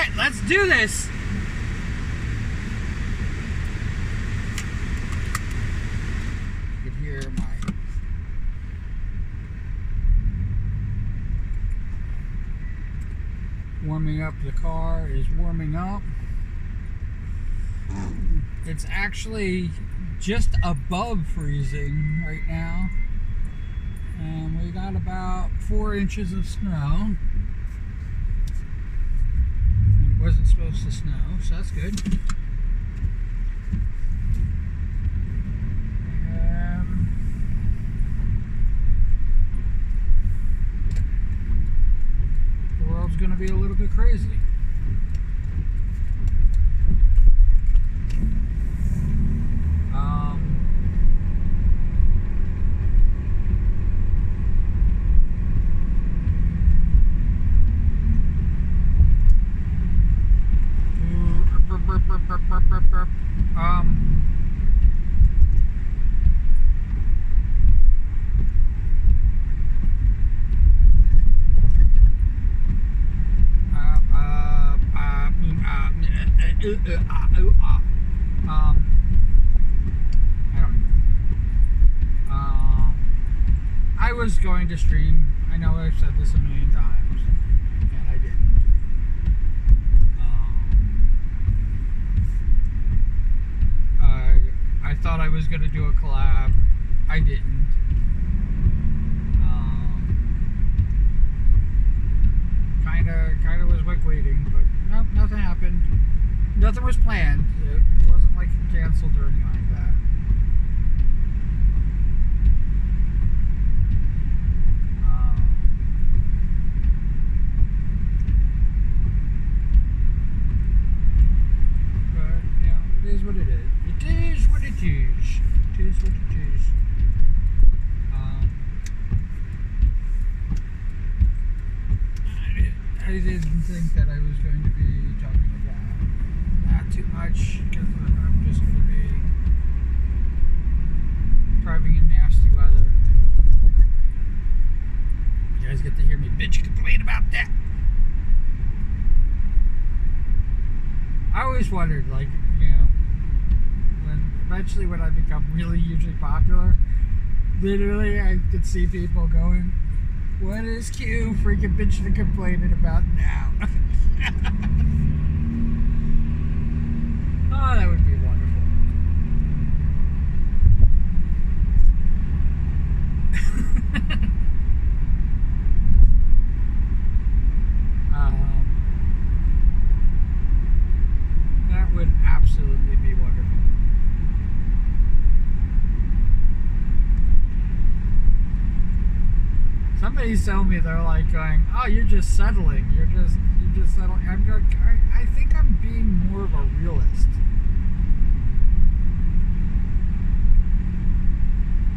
Alright, let's do this. You can hear my warming up. The car is warming up. It's actually just above freezing right now. And we got about 4 inches of snow. And it wasn't supposed to snow, so that's good. The world's going to be a little bit crazy. I was going to stream. I know I've said this a million times, and I didn't. I thought I was going to do a collab. I didn't. Kinda was like waiting, but nope, nothing happened. Nothing was planned. It wasn't like canceled or anything like that. But yeah, it is what it is. It is what it is. It is what it is. I didn't think that I was going to be talking about that too much, because I'm just going to be driving in nasty weather. You guys get to hear me bitch complain about that. I always wondered, like, you know, when I become really hugely popular, literally I could see people going, what is Q freaking bitching and complaining about now? Oh, that would be wonderful. That would absolutely be wonderful. Somebody's telling me, they're like going, oh, you're just settling. You're just settling. I'm going, I think I'm being more of a realist.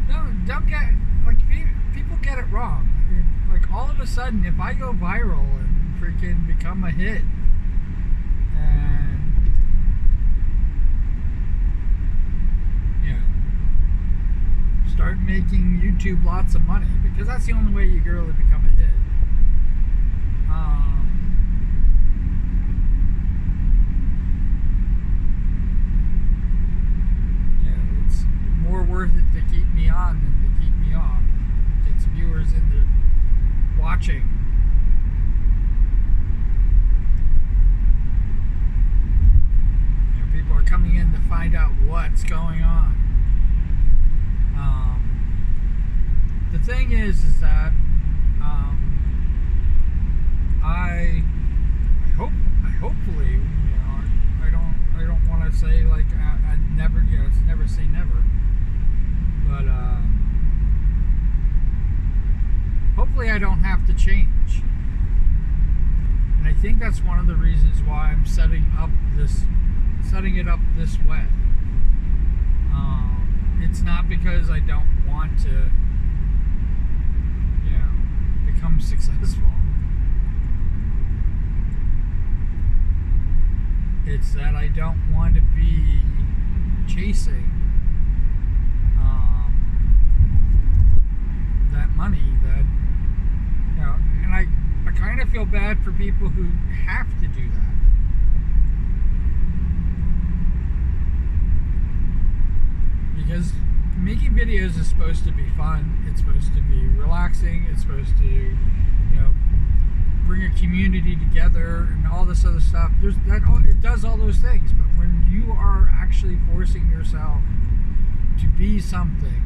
No, don't get, like, people get it wrong. Like, all of a sudden, if I go viral and freaking become a hit, and, you know, start making YouTube lots of money, because that's the only way you really become a hit. Yeah, it's more worth it to keep me on than to keep me off. It gets viewers into watching. You know, people are coming in to find out what's going on. The thing is that I hopefully, you know, I don't want to say like I never, you know, it's never say never, but hopefully I don't have to change, and I think that's one of the reasons why I'm setting it up this way. It's not because I don't want to, you know, become successful. It's that I don't want to be chasing that money that, you know, and I kind of feel bad for people who have to do that. Because making videos is supposed to be fun. It's supposed to be relaxing. It's supposed to, bring a community together and all this other stuff. It does all those things. But when you are actually forcing yourself to be something,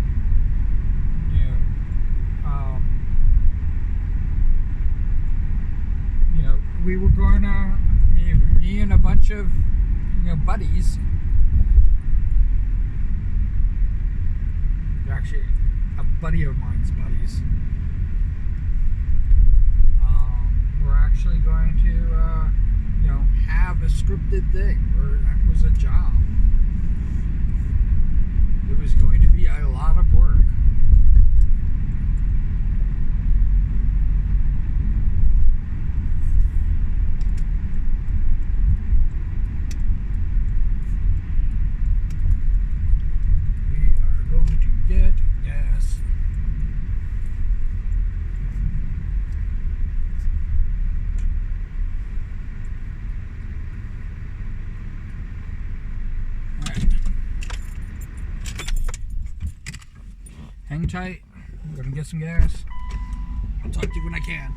we were going to, me and a bunch of, buddies. Actually, a buddy of mine's buddies. We're actually going to, have a scripted thing where that was a job. It was going to be a lot of work. Get gas. Alright. Hang tight. I'm gonna get some gas. I'll talk to you when I can.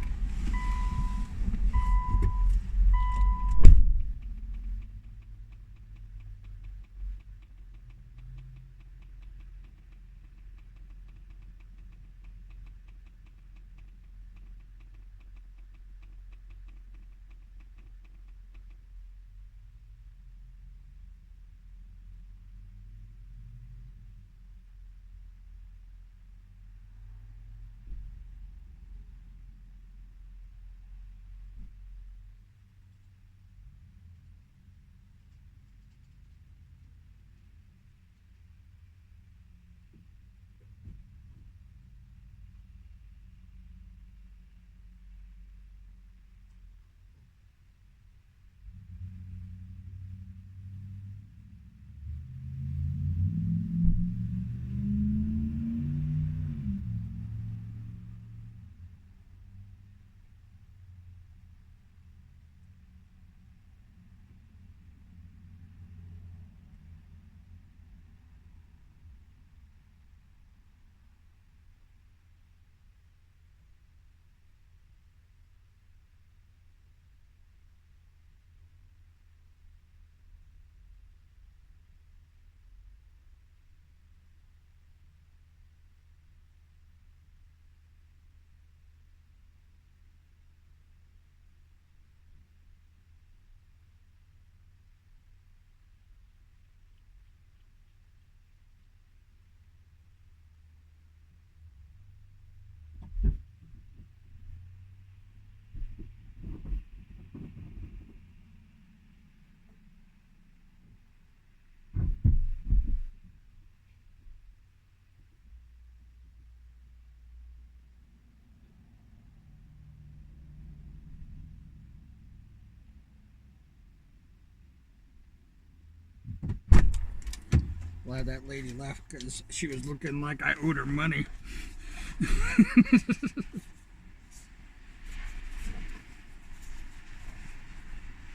Glad that lady left because she was looking like I owed her money.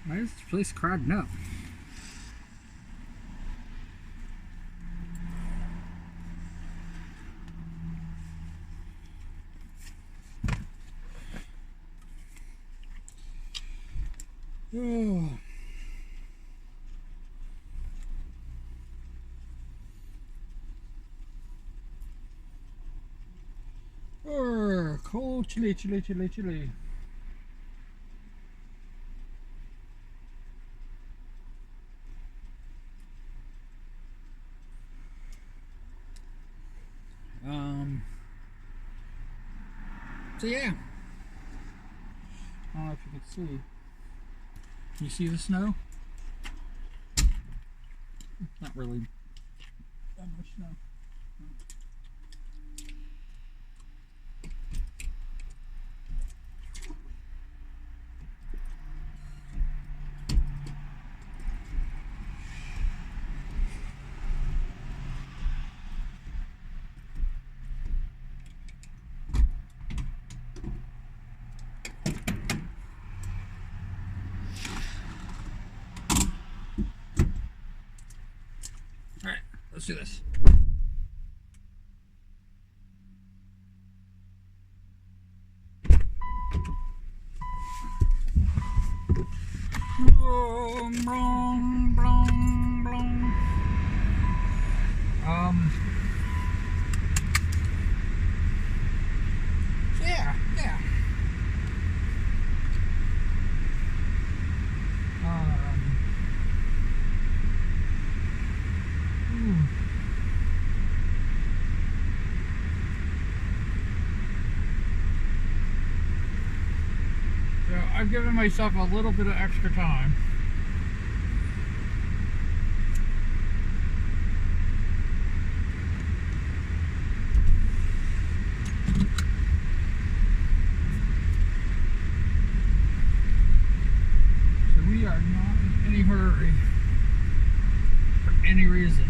Why is this place crowding up? Oh. Cold, chilly. So yeah, I don't know if you can see. Can you see the snow? Not really that much snow. let's do this. Yeah. So I've given myself a little bit of extra time. So we are not in any hurry for any reason.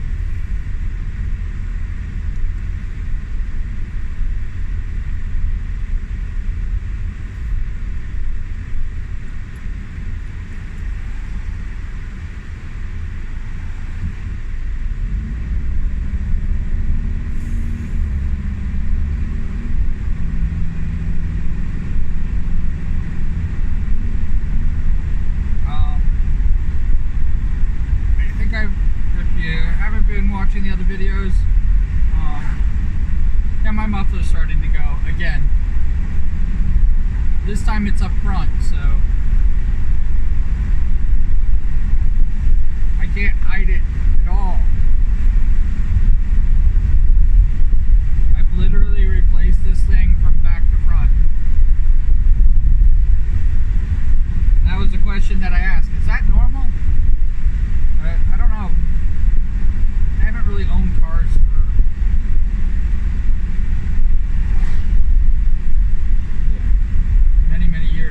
If you haven't been watching the other videos, yeah, my muffler's starting to go again. This time it's up front, so I can't hide it at all. I've literally replaced this thing from back to front. And that was the question that I asked. Is that normal? I don't know. I haven't really owned cars for many years.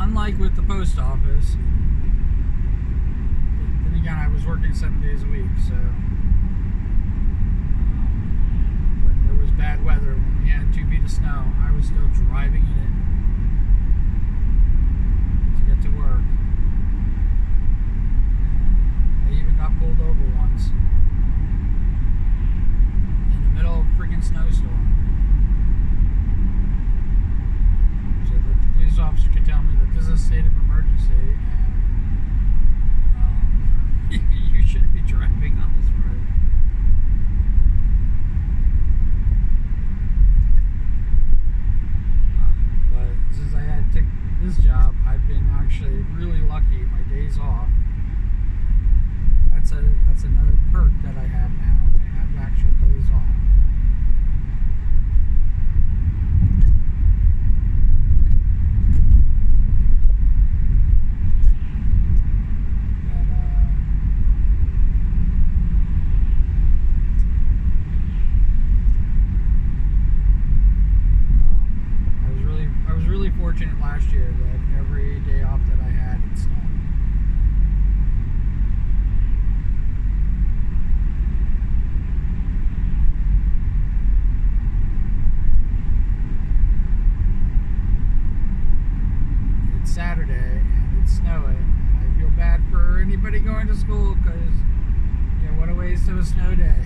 unlike with the post office, then again, I was working 7 days a week, so when there was bad weather, when we had 2 feet of snow, I was still driving in it to get to work. I even got pulled over once in the middle of a freaking snowstorm, so that the police officer could tell me that this is a state of emergency and you shouldn't be driving on this road. But since I had to take this job, I've been actually really lucky. My days off. That's another perk that I have now. I have actual days off. I was really fortunate last year that every day off that I had, it snowed. Saturday and it's snowing, and I feel bad for anybody going to school because, you know, what a waste of a snow day.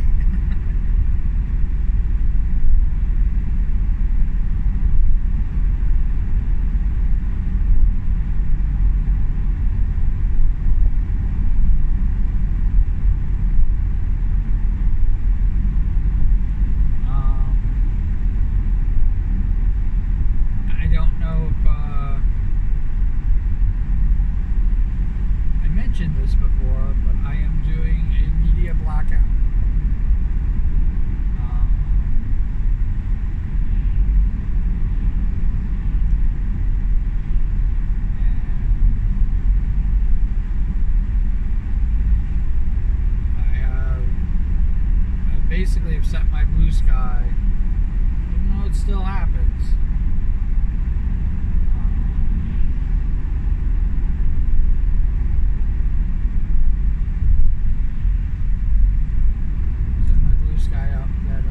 I don't know if mentioned this before, but I am doing a media blackout. I basically have set my blue sky, even though it still happens. Sky up that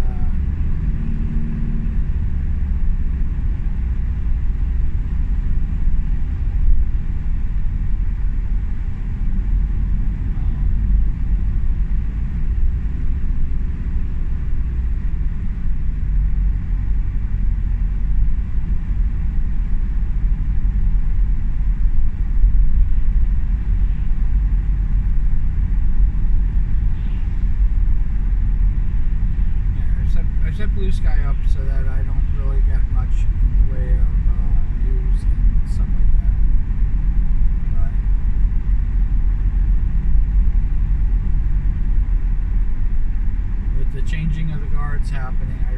I set blue sky up so that I don't really get much in the way of news and stuff like that. But with the changing of the guards happening, I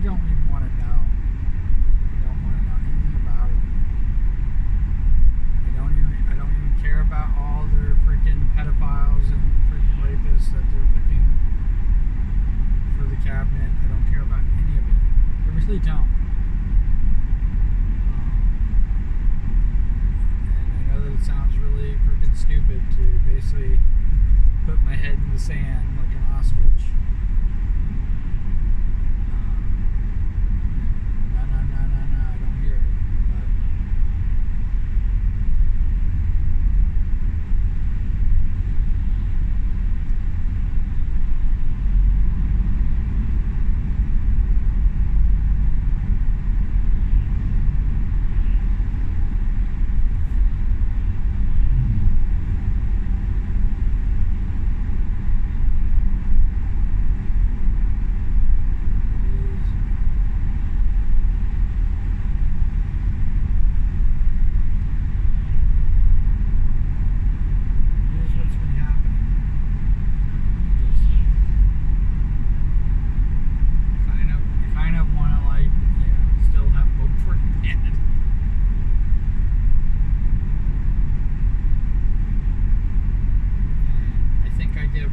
don't even want to know. I don't want to know anything about it. I don't even care about all their freaking pedophiles and freaking rapists that they're picking for the cabinet. I don't care about any of it. I really don't. And I know that it sounds really freaking stupid to basically put my head in the sand like an ostrich. No, I don't hear it. But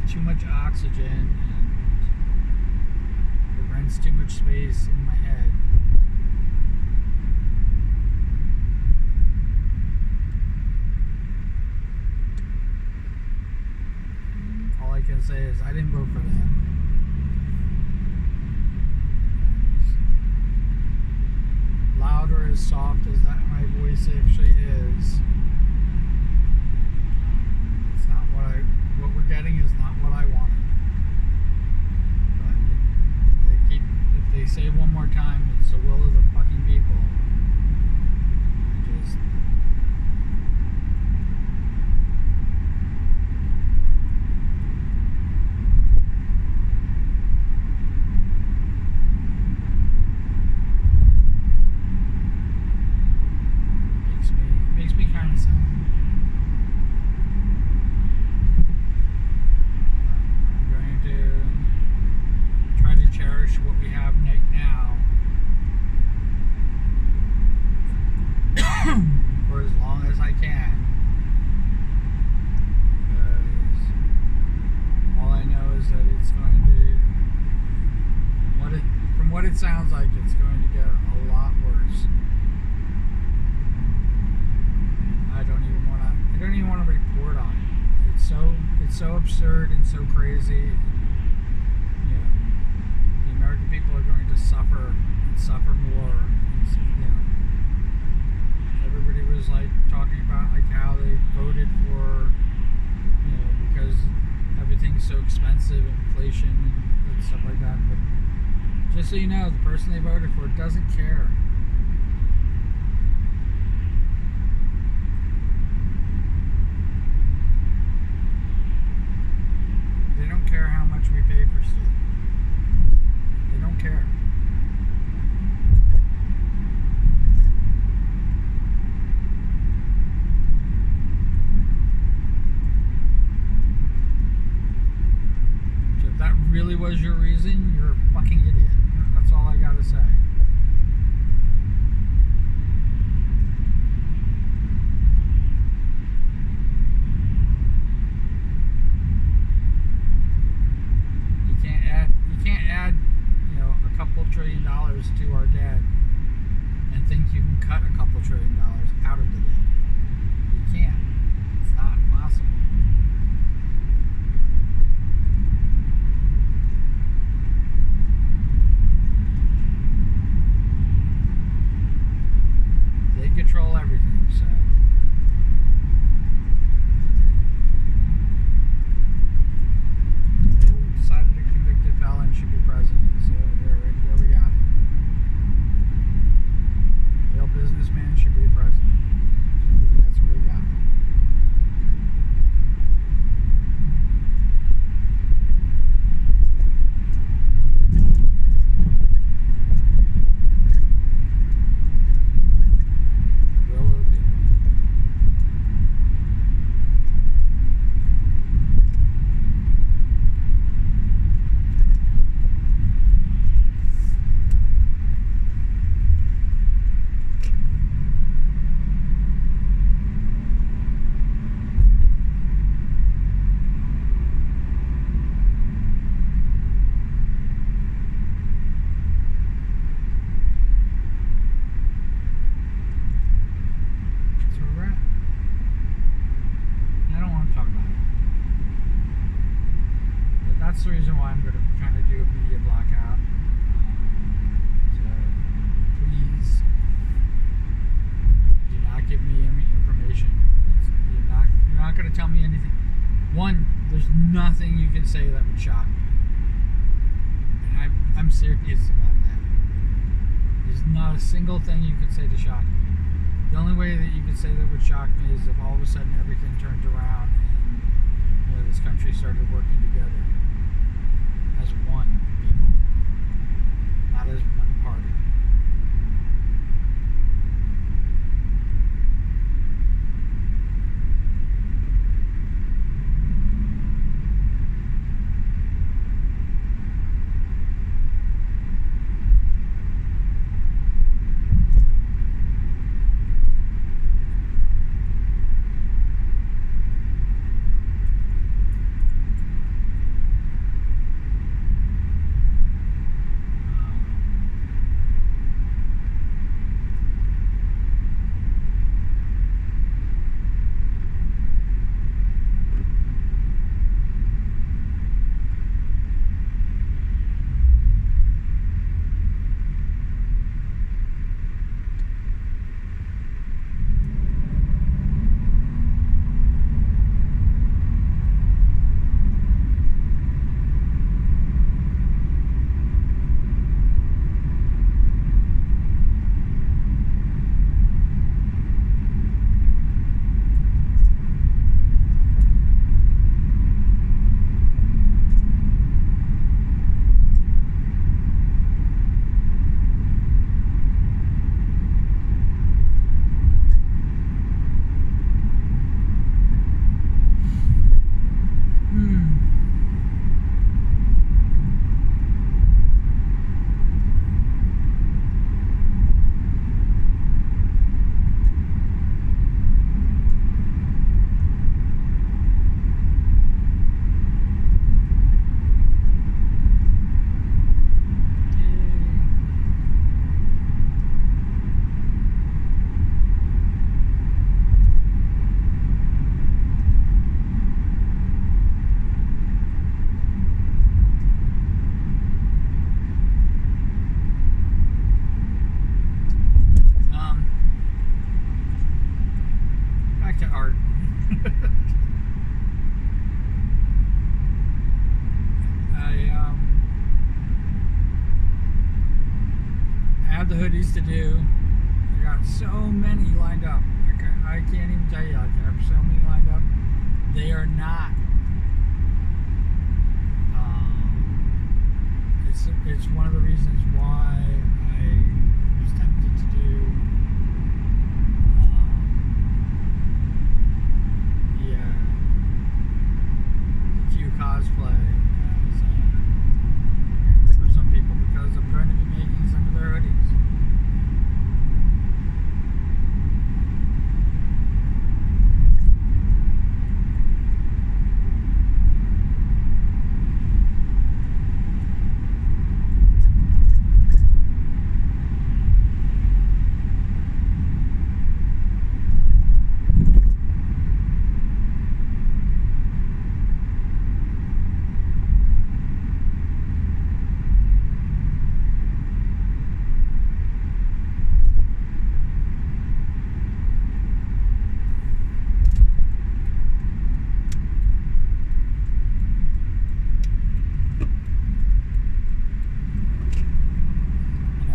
too much oxygen and it rents too much space in my head. say is I didn't vote for that. Loud or as soft as that my voice actually is, it's not what we're getting is not what I wanted. But if they say one more time, it's the will of the fucking people. I just makes me kind of sad. I'm going to try to cherish what we have right now for as long as I can, because all I know is that it's going to, from what it sounds like, it's going to get a lot worse. I don't even want to report on it. It's so absurd and so crazy. You know, the American people are going to suffer and suffer more. You know, everybody was like talking about like how they voted for, you know, because everything's so expensive, inflation and stuff like that. But just so you know, the person they voted for doesn't care. They don't care how much we pay for stuff. They don't care. So if that really was your reason, you're a fucking idiot. That's all I gotta say. You can't add, you know, a couple $1 trillion to our debt and think you can cut a couple $1 trillion out of the debt. You can't. It's not possible. They control everything, so. Decided a convicted felon should be president, so there we got it. Failed businessman should be president. That's what we got. The will of the people. That's where we're at. I don't want to talk about it. But that's the reason why I'm going to kind of do a media blackout. So please do not give me any information. You're not going to tell me anything. One, there's nothing you can say that would shock me. And I'm serious about that. There's not a single thing you could say to shock me. The only way that you could say that would shock me is if all of a sudden everything turned around and, you know, this country started working together as one people, not as one party. I have the hoodies to do. I got so many lined up. I can't even tell you. I have so many lined up. They are not. It's one of the reasons why I was tempted to do the Q cosplay as for some people because I'm going to be making some of their hoodies.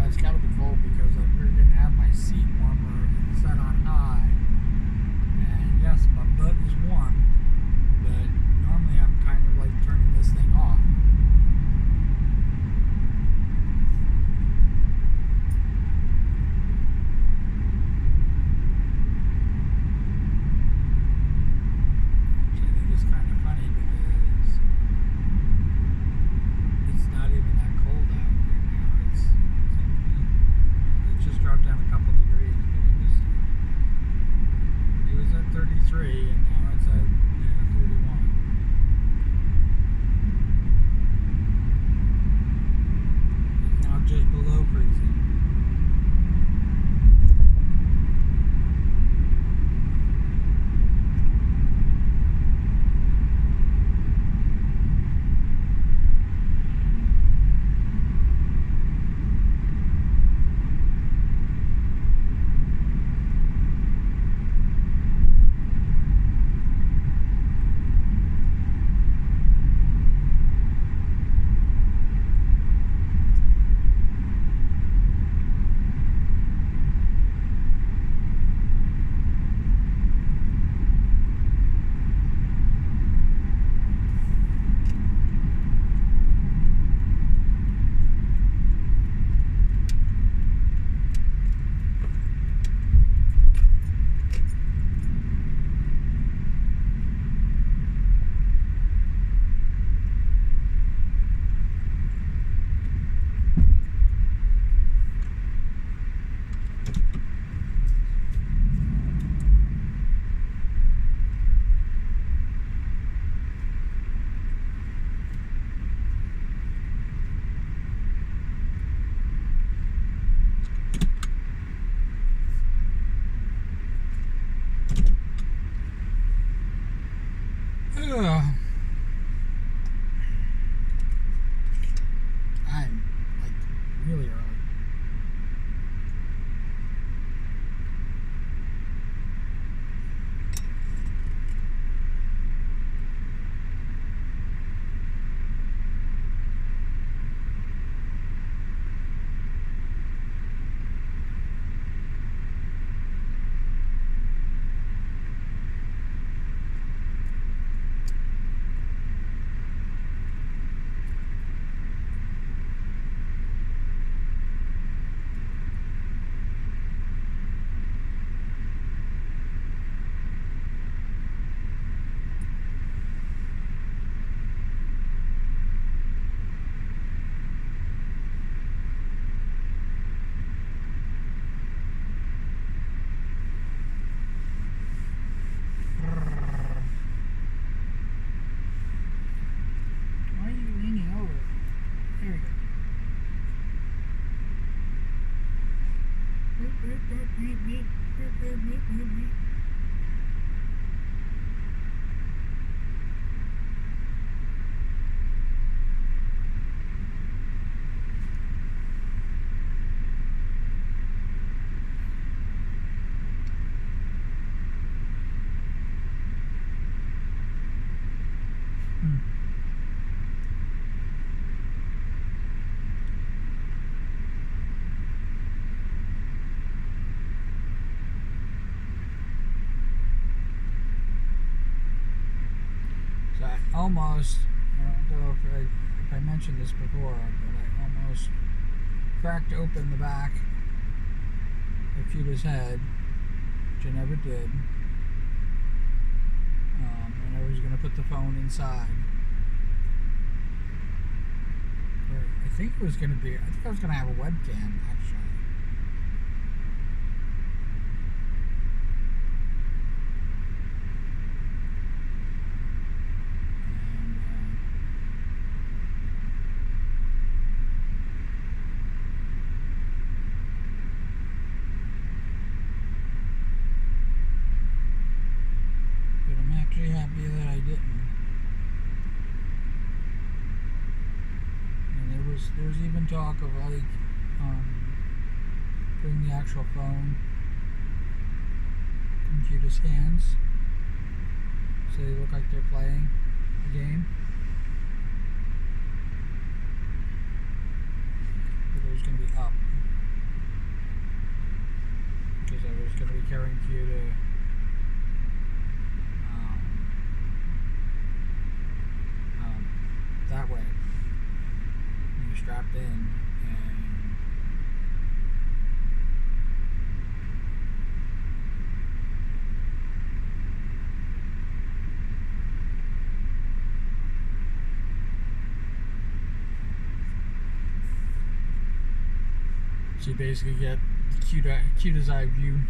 It's got to be cold because I freaking have my seat warmer set on high. And yes, my butt is warm, but normally I'm kind of like turning this thing off. Which I think is kind of funny because it's not even that cold out right now. It just dropped down a couple degrees, but it was at 33 and now it's at 31. It's now just below freezing. Ugh. I'm like really early. Why are you leaning over? There we go. almost, I don't know if I mentioned this before, but I almost cracked open the back of Cuta's head, which I never did. And I was going to put the phone inside. I think it was going to be, I think I was going to have a webcam, actually. Actually happy that I didn't. And there was even talk of like putting the actual phone in Cuta's hands so they look like they're playing a game. But it was going to be up because I was going to be carrying Cuta that way. You're strapped in, and so you basically get Cuta's eye view.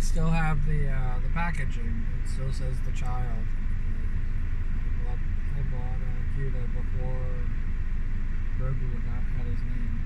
Still have the packaging. It still says the child. I bought Cuta before Grogu had his name.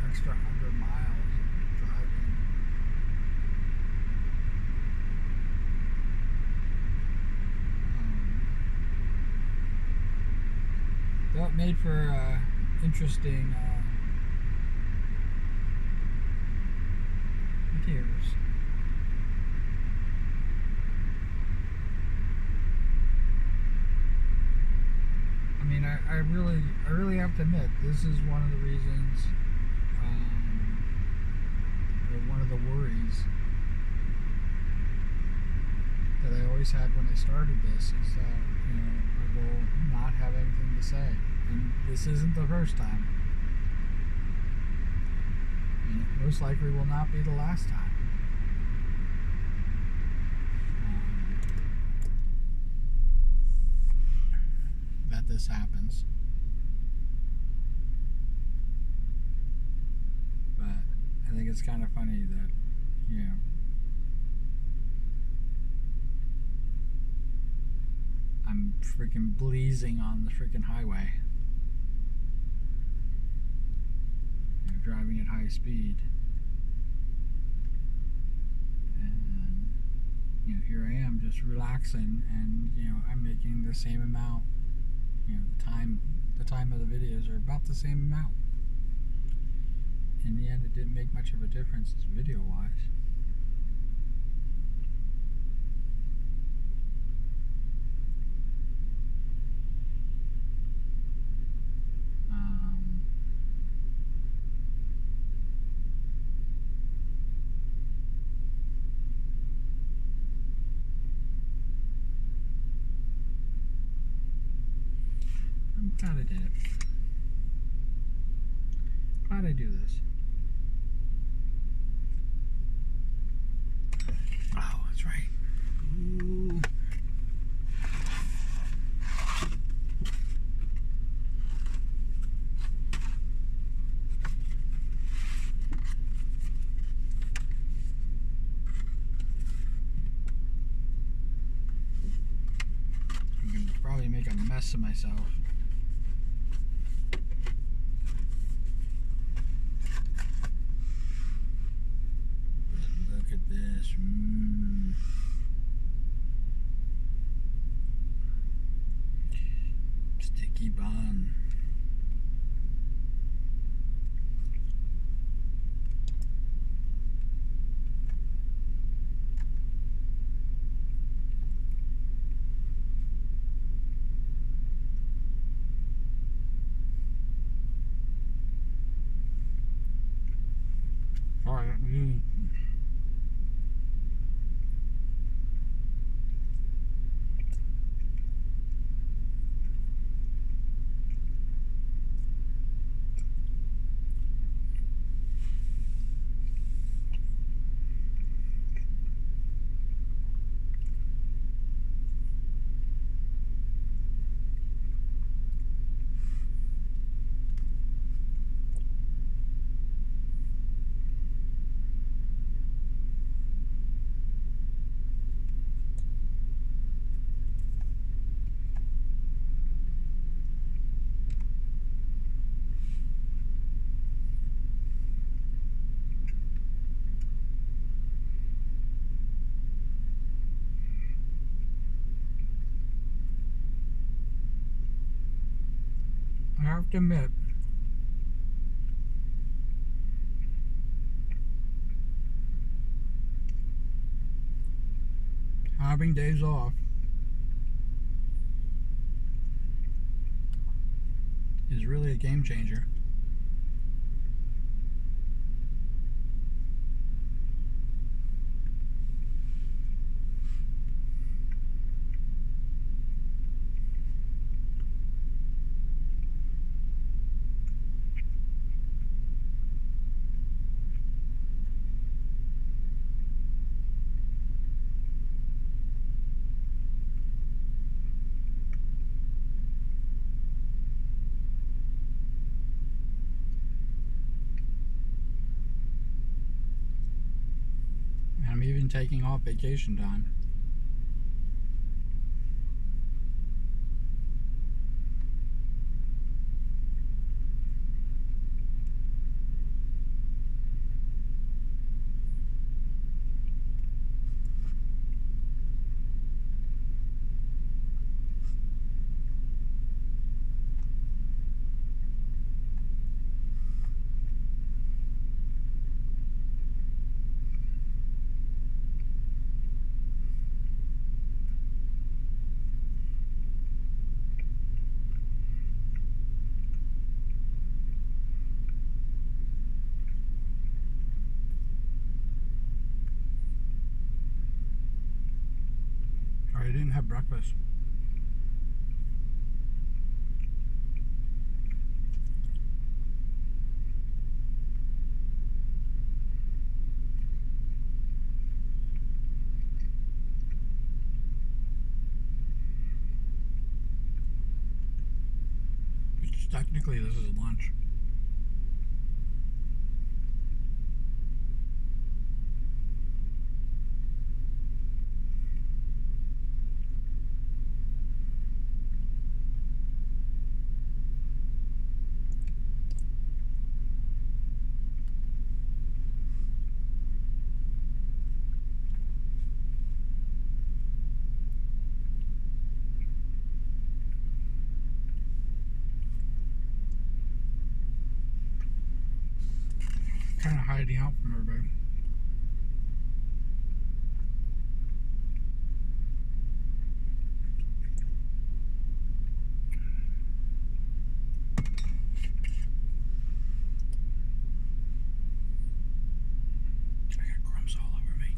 Extra 100 miles driving. That made for interesting videos. I mean, I really have to admit, this is one of the reasons. One of the worries that I always had when I started this is that, I will not have anything to say. And this isn't the first time. And it most likely will not be the last time. That this happens. I think it's kind of funny that, I'm freaking blazing on the freaking highway. Driving at high speed. And, here I am just relaxing and, I'm making the same amount. The time of the videos are about the same amount. In the end, it didn't make much of a difference video-wise. Glad I did it. Glad I do this. Oh, that's right. Ooh. I'm going to probably make a mess of myself. But look at this. Sticky bun. Alright. I have to admit, having days off is really a game changer. I'm even taking off vacation time. I didn't have breakfast. Which technically this is lunch. Kind of hiding out from everybody. I got crumbs all over me.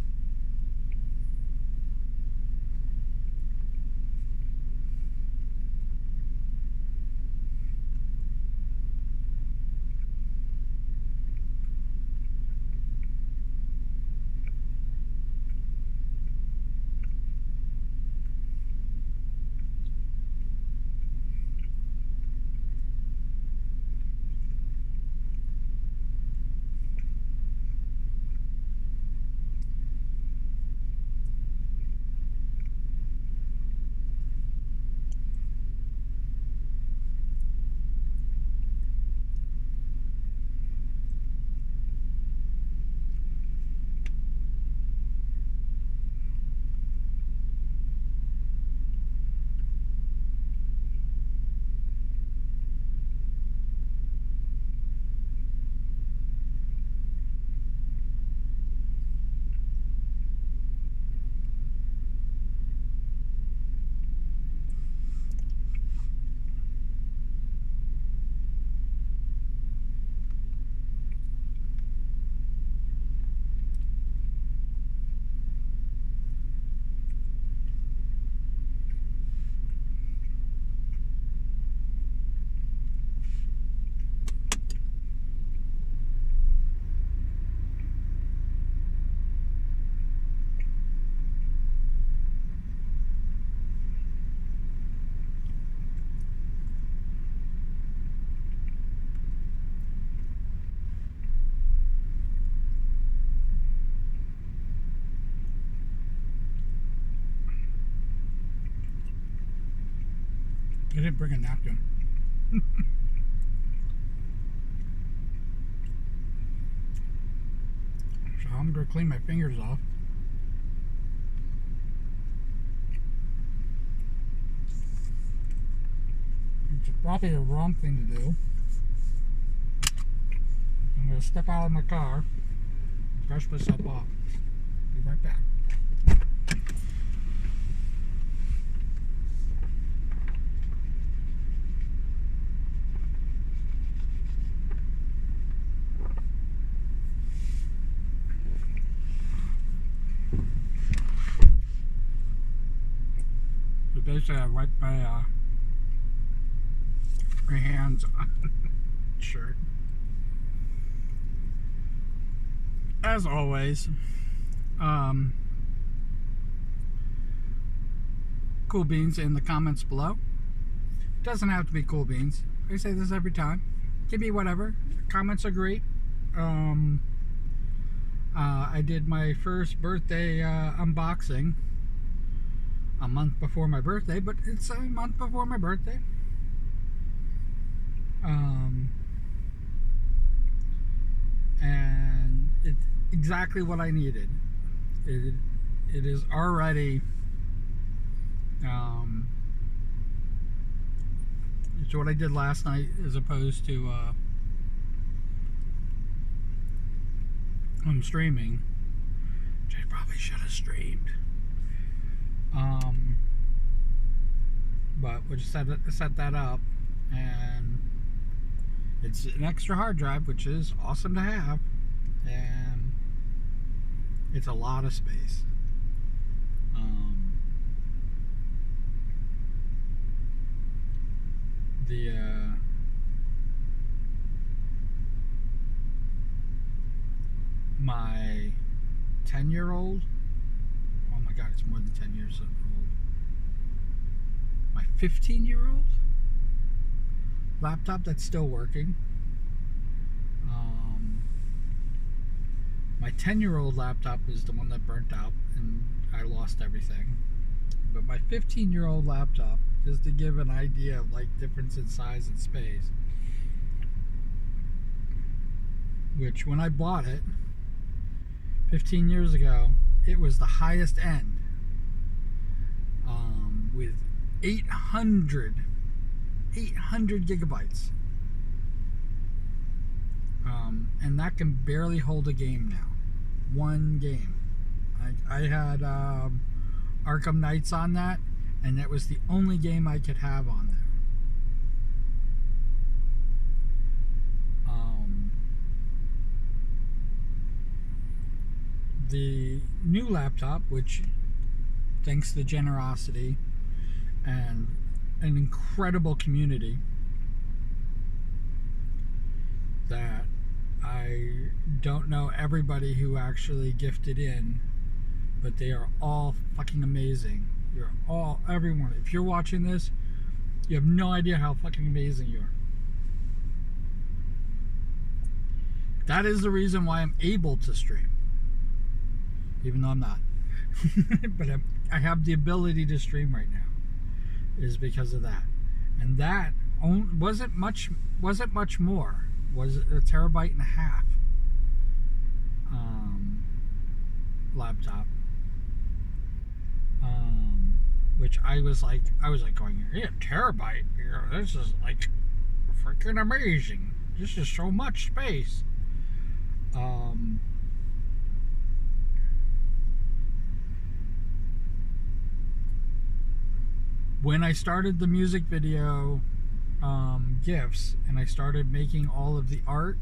I didn't bring a napkin. So I'm going to clean my fingers off. Which is probably the wrong thing to do. I'm going to step out of my car, brush myself off. Be right back. So basically, I wiped my hands on the shirt. As always, cool beans in the comments below. Doesn't have to be cool beans. I say this every time. Give me whatever. Comments are great. I did my first birthday unboxing a month before my birthday, but it's a month before my birthday. And it's exactly what I needed. It is already it's what I did last night as opposed to streaming, which I probably should have streamed. But we'll just set that up, and it's an extra hard drive, which is awesome to have, and it's a lot of space. My 10-year-old, oh my god, it's more than 10 years old. My 15-year-old laptop that's still working. My 10-year-old laptop is the one that burnt out and I lost everything. But my 15-year-old laptop, just to give an idea of like difference in size and space, which when I bought it 15 years ago, it was the highest end, with 800 gigabytes, and that can barely hold a game now. One game. I had Arkham Knights on that, and that was the only game I could have on there. The new laptop, which, thanks to the generosity and an incredible community that I don't know everybody who actually gifted in, but they are all fucking amazing. Everyone. If you're watching this, you have no idea how fucking amazing you are. That is the reason why I'm able to stream, even though I'm not. But I have the ability to stream right now, is because of that. And that wasn't much more. Was a 1.5 terabyte laptop, which I was like going, yeah, terabyte, this is like freaking amazing. This is so much space. When I started the music video gifts, and I started making all of the art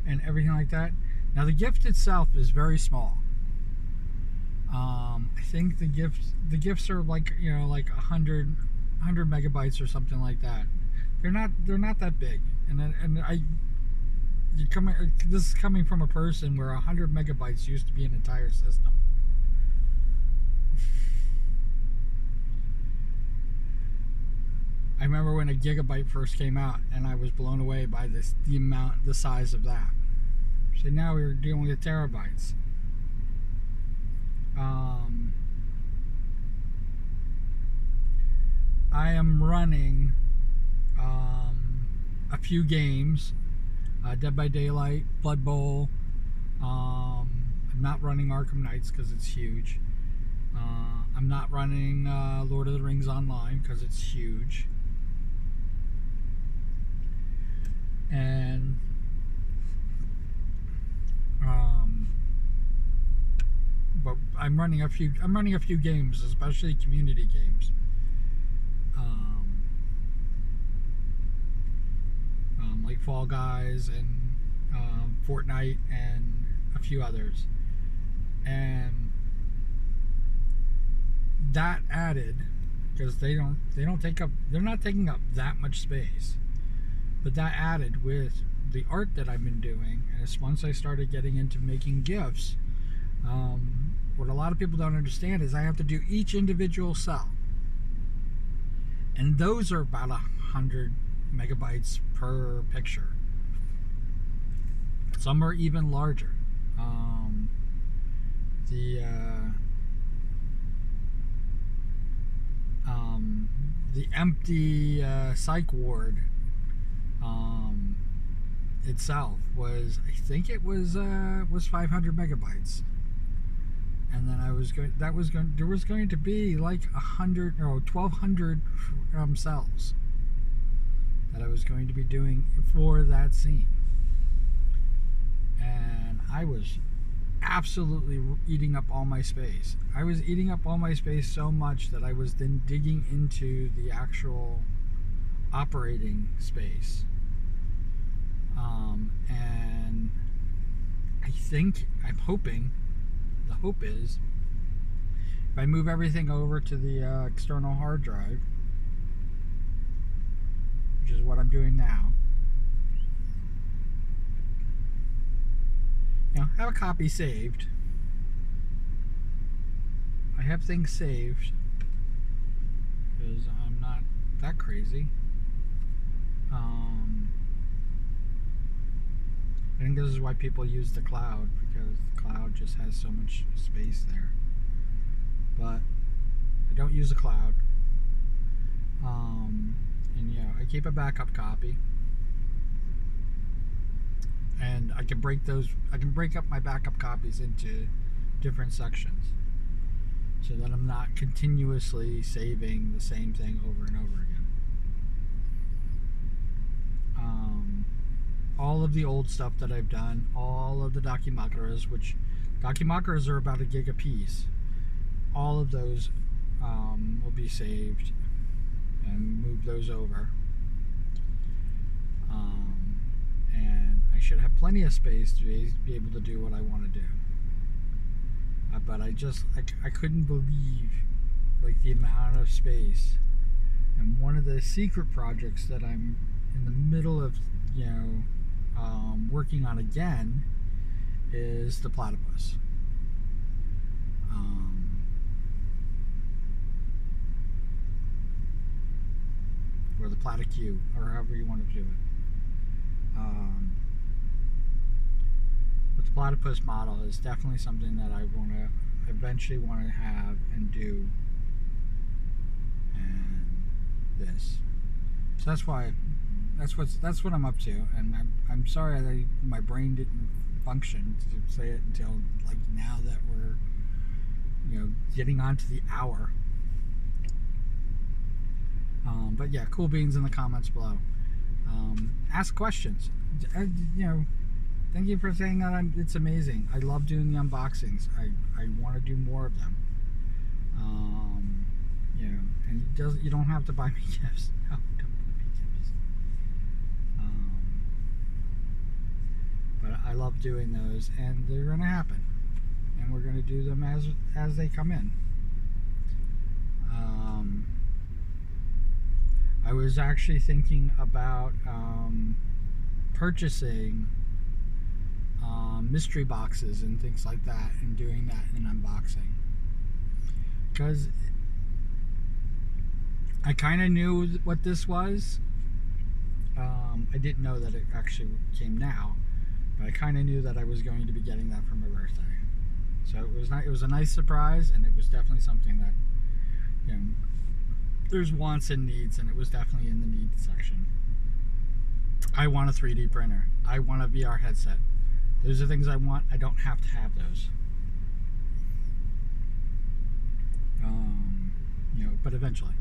and everything like that. Now the gift itself is very small. I think the gifts are like, like 100 megabytes or something like that. They're not that big, this is coming from a person where 100 megabytes used to be an entire system. I remember when a gigabyte first came out, and I was blown away by the size of that. So now we're dealing with terabytes. I am running a few games. Dead by Daylight, Blood Bowl. I'm not running Arkham Knights because it's huge. I'm not running Lord of the Rings Online because it's huge. And but I'm running a few games, especially community games. Like Fall Guys and Fortnite and a few others. And that added, because they're not taking up that much space, but that added with the art that I've been doing, and it's once I started getting into making GIFs, what a lot of people don't understand is I have to do each individual cell, and those are about 100 megabytes per picture. Some are even larger. The empty psych ward itself was, I think it was 500 megabytes, and then there was going to be like 1,200 cells that I was going to be doing for that scene, and I was absolutely eating up all my space. I was eating up all my space so much that I was then digging into the actual operating space. And I'm hoping, the hope is, if I move everything over to the external hard drive, which is what I'm doing now, have a copy saved. I have things saved because I'm not that crazy. I think this is why people use the cloud, because the cloud just has so much space there. But I don't use the cloud. And I keep a backup copy. And I can break up my backup copies into different sections, so that I'm not continuously saving the same thing over and over again. All of the old stuff that I've done, all of the documakaras, which documakaras are about 1 gig a piece, all of those will be saved and move those over. And I should have plenty of space to be able to do what I want to do. But I couldn't believe like the amount of space. And one of the secret projects that I'm in the middle of, working on again is the platypus. Or the platycue, or however you want to do it. But the platypus model is definitely something that I eventually want to have and do. And this. So that's what I'm up to, and I'm sorry that my brain didn't function to say it until like now that we're getting on to the hour. But yeah, cool beans in the comments below. Ask questions. Thank you for saying that. It's amazing. I love doing the unboxings. I want to do more of them. And you don't have to buy me gifts. No, don't buy me gifts. But I love doing those, and they're going to happen, and we're going to do them as they come in. I was actually thinking about purchasing mystery boxes and things like that, and doing that in unboxing, because I kind of knew what this was. I didn't know that it actually came now, but I kind of knew that I was going to be getting that for my birthday. So it was a nice surprise, and it was definitely something that there's wants and needs, and it was definitely in the needs section. I want a 3D printer. I want a VR headset. Those are things I want. I don't have to have those. But eventually.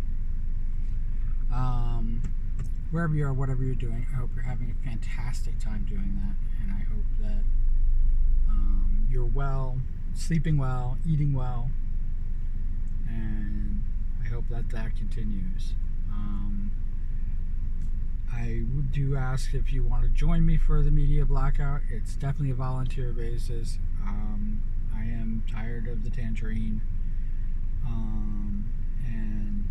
Wherever you are, whatever you're doing, I hope you're having a fantastic time doing that, and I hope that you're well, sleeping well, eating well, and I hope that continues. I do ask if you want to join me for the media blackout. It's definitely a volunteer basis. I am tired of the tangerine, and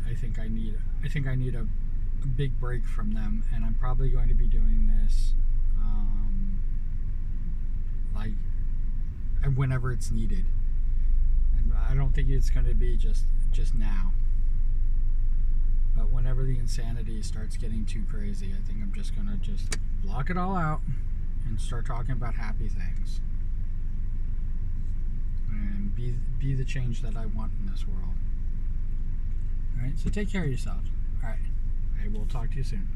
I think I need a big break from them, and I'm probably going to be doing this like whenever it's needed. And I don't think it's going to be just now. But whenever the insanity starts getting too crazy, I think I'm just going to block it all out and start talking about happy things. And be the change that I want in this world. Alright, so take care of yourself. Alright, I will talk to you soon.